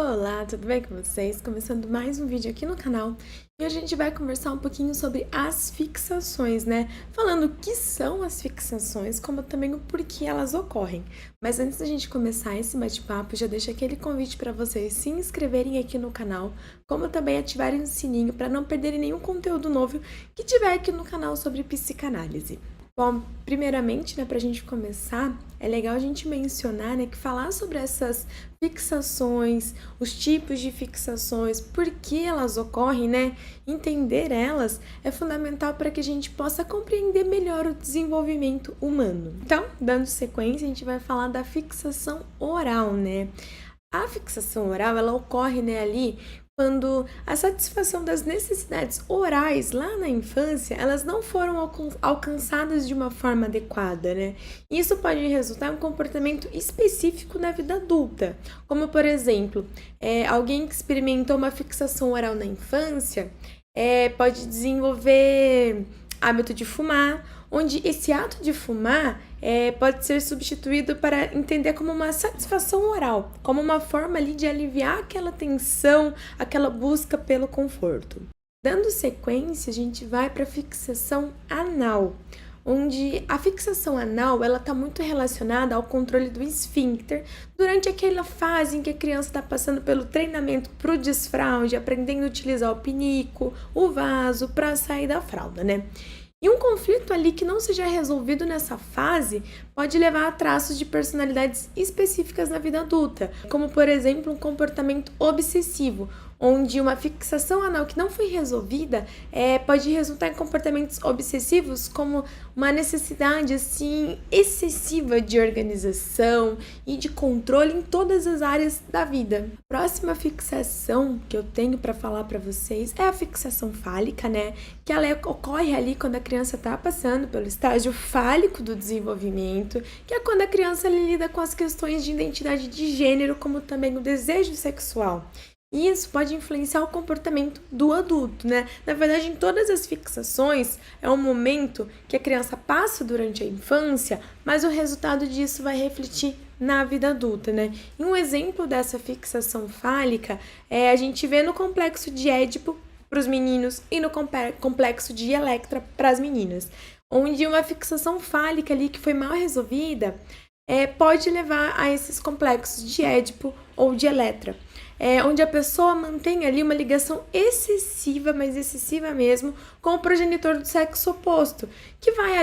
Olá, tudo bem com vocês? Começando mais um vídeo aqui no canal e hoje a gente vai conversar um pouquinho sobre as fixações, né? Falando o que são as fixações, como também o porquê elas ocorrem. Mas antes da gente começar esse bate-papo, já deixo aquele convite para vocês se inscreverem aqui no canal, como também ativarem o sininho para não perderem nenhum conteúdo novo que tiver aqui no canal sobre psicanálise. Bom, primeiramente, né, para a gente começar, é legal a gente mencionar, né, que falar sobre essas fixações, os tipos de fixações, por que elas ocorrem, né, entender elas é fundamental para que a gente possa compreender melhor o desenvolvimento humano. Então, dando sequência, a gente vai falar da fixação oral, né? A fixação oral, ela ocorre, né, ali quando a satisfação das necessidades orais lá na infância, elas não foram alcançadas de uma forma adequada, né? Isso pode resultar em um comportamento específico na vida adulta, como por exemplo, alguém que experimentou uma fixação oral na infância, pode desenvolver hábito de fumar, onde esse ato de fumar pode ser substituído para entender como uma satisfação oral, como uma forma ali de aliviar aquela tensão, aquela busca pelo conforto. Dando sequência, a gente vai para a fixação anal, onde a fixação anal ela está muito relacionada ao controle do esfíncter durante aquela fase em que a criança está passando pelo treinamento para o desfraude, aprendendo a utilizar o pinico, o vaso para sair da fralda, né? E um conflito ali que não seja resolvido nessa fase pode levar a traços de personalidades específicas na vida adulta, como por exemplo um comportamento obsessivo, onde uma fixação anal que não foi resolvida pode resultar em comportamentos obsessivos como uma necessidade assim excessiva de organização e de controle em todas as áreas da vida. A próxima fixação que eu tenho para falar para vocês é a fixação fálica, né? Que ela ocorre ali quando a criança está passando pelo estágio fálico do desenvolvimento, que é quando a criança lida com as questões de identidade de gênero, como também o desejo sexual. E isso pode influenciar o comportamento do adulto, né? Na verdade, em todas as fixações, é um momento que a criança passa durante a infância, mas o resultado disso vai refletir na vida adulta, né? E um exemplo dessa fixação fálica a gente vê no complexo de Édipo para os meninos e no complexo de Electra para as meninas, onde uma fixação fálica ali que foi mal resolvida pode levar a esses complexos de Édipo ou de Electra. Onde a pessoa mantém ali uma ligação excessiva, mas excessiva mesmo, com o progenitor do sexo oposto, que vai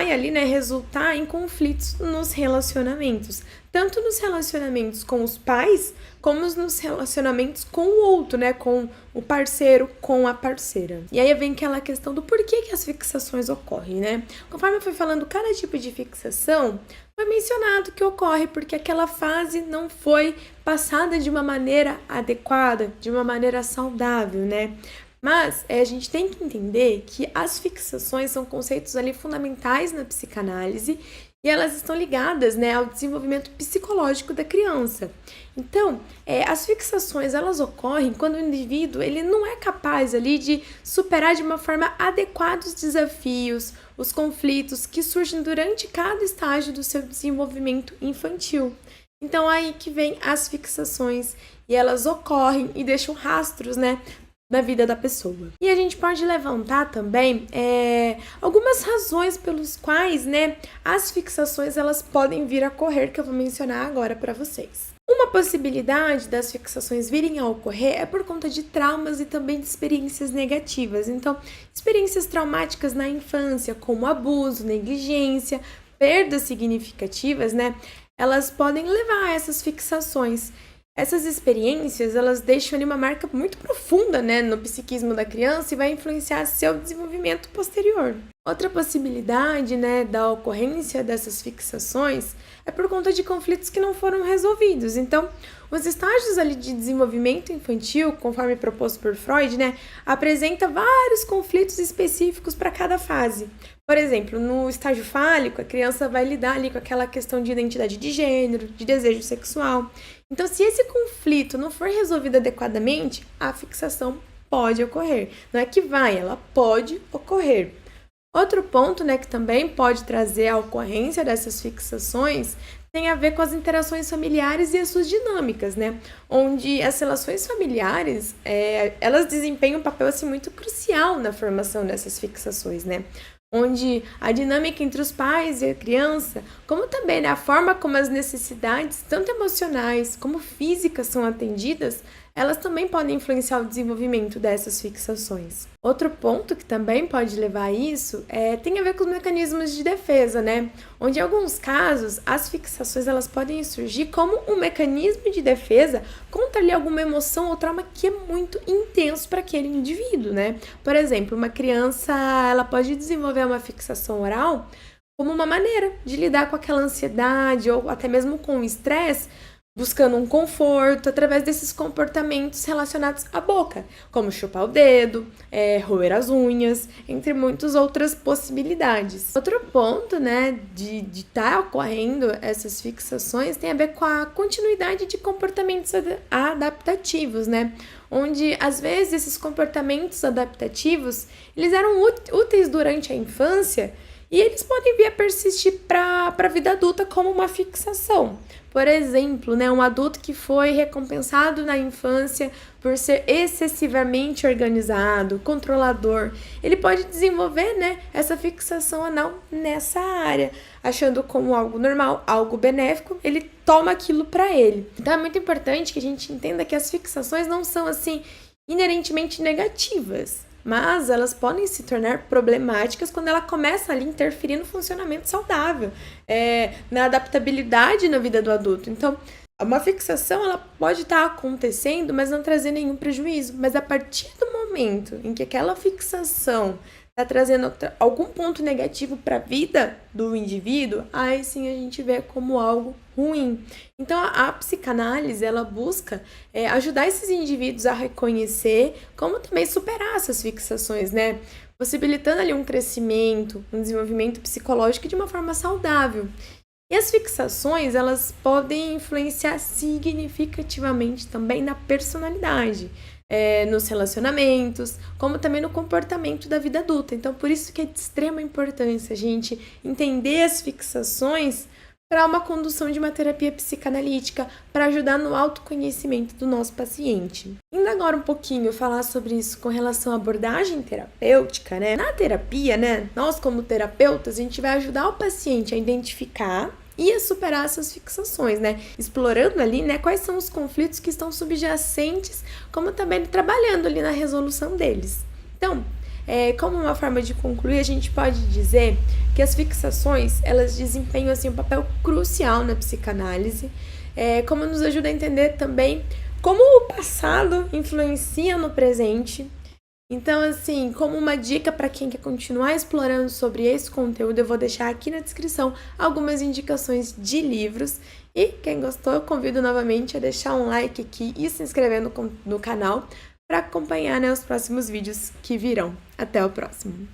ali, né, resultar em conflitos nos relacionamentos, tanto nos relacionamentos com os pais, como nos relacionamentos com o outro, né, com o parceiro, com a parceira. E aí vem aquela questão do porquê que as fixações ocorrem, né? Conforme eu fui falando, cada tipo de fixação foi mencionado que ocorre porque aquela fase não foi passada de uma maneira adequada, de uma maneira saudável, né? Mas a gente tem que entender que as fixações são conceitos ali fundamentais na psicanálise e elas estão ligadas, né, ao desenvolvimento psicológico da criança. Então, as fixações elas ocorrem quando o indivíduo ele não é capaz ali de superar de uma forma adequada os desafios, os conflitos que surgem durante cada estágio do seu desenvolvimento infantil. Então, aí que vem as fixações e elas ocorrem e deixam rastros, né, na vida da pessoa. E a gente pode levantar também algumas razões pelos quais, né, as fixações elas podem vir a ocorrer, que eu vou mencionar agora para vocês. Uma possibilidade das fixações virem a ocorrer é por conta de traumas e também de experiências negativas. Então, experiências traumáticas na infância, como abuso, negligência, perdas significativas, né, elas podem levar a essas fixações. Essas experiências, elas deixam ali uma marca muito profunda, né, no psiquismo da criança e vai influenciar seu desenvolvimento posterior. Outra possibilidade, né, da ocorrência dessas fixações é por conta de conflitos que não foram resolvidos. Então, os estágios ali de desenvolvimento infantil, conforme proposto por Freud, né, apresenta vários conflitos específicos para cada fase. Por exemplo, no estágio fálico, a criança vai lidar ali com aquela questão de identidade de gênero, de desejo sexual. Então, se esse conflito não for resolvido adequadamente, a fixação pode ocorrer. Não é que vai, ela pode ocorrer. Outro ponto, né, que também pode trazer a ocorrência dessas fixações tem a ver com as interações familiares e as suas dinâmicas, né? Onde as relações familiares, elas desempenham um papel assim, muito crucial na formação dessas fixações, né? Onde a dinâmica entre os pais e a criança, como também, né, a forma como as necessidades, tanto emocionais como físicas, são atendidas, elas também podem influenciar o desenvolvimento dessas fixações. Outro ponto que também pode levar a isso tem a ver com os mecanismos de defesa, né? Onde em alguns casos as fixações elas podem surgir como um mecanismo de defesa contra ali alguma emoção ou trauma que é muito intenso para aquele indivíduo, né? Por exemplo, uma criança ela pode desenvolver uma fixação oral como uma maneira de lidar com aquela ansiedade ou até mesmo com o estresse, buscando um conforto através desses comportamentos relacionados à boca, como chupar o dedo, roer as unhas, entre muitas outras possibilidades. Outro ponto, né, de estar ocorrendo essas fixações tem a ver com a continuidade de comportamentos adaptativos, né, onde às vezes esses comportamentos adaptativos eles eram úteis durante a infância e eles podem vir a persistir para a vida adulta como uma fixação. Por exemplo, né, um adulto que foi recompensado na infância por ser excessivamente organizado, controlador, ele pode desenvolver, né, essa fixação anal nessa área, achando como algo normal, algo benéfico, ele toma aquilo para ele. Então é muito importante que a gente entenda que as fixações não são assim inerentemente negativas, mas elas podem se tornar problemáticas quando ela começa ali a interferir no funcionamento saudável, na adaptabilidade na vida do adulto. Então, uma fixação ela pode estar acontecendo, mas não trazer nenhum prejuízo. Mas a partir do momento em que aquela fixação está trazendo algum ponto negativo para a vida do indivíduo, aí sim a gente vê como algo ruim. Então, a psicanálise, ela busca ajudar esses indivíduos a reconhecer, como também superar essas fixações, né? Possibilitando ali um crescimento, um desenvolvimento psicológico de uma forma saudável. E as fixações, elas podem influenciar significativamente também na personalidade, nos relacionamentos, como também no comportamento da vida adulta. Então, por isso que é de extrema importância a gente entender as fixações para uma condução de uma terapia psicanalítica, para ajudar no autoconhecimento do nosso paciente. Indo agora um pouquinho falar sobre isso com relação à abordagem terapêutica, né? Na terapia, né, nós como terapeutas, a gente vai ajudar o paciente a identificar e a superar essas fixações, né? Explorando ali, né, quais são os conflitos que estão subjacentes, como também trabalhando ali na resolução deles. Então, como uma forma de concluir, a gente pode dizer que as fixações, elas desempenham assim, um papel crucial na psicanálise, como nos ajuda a entender também como o passado influencia no presente. Então, assim, como uma dica para quem quer continuar explorando sobre esse conteúdo, eu vou deixar aqui na descrição algumas indicações de livros. E quem gostou, eu convido novamente a deixar um like aqui e se inscrever no canal para acompanhar, né, os próximos vídeos que virão. Até o próximo!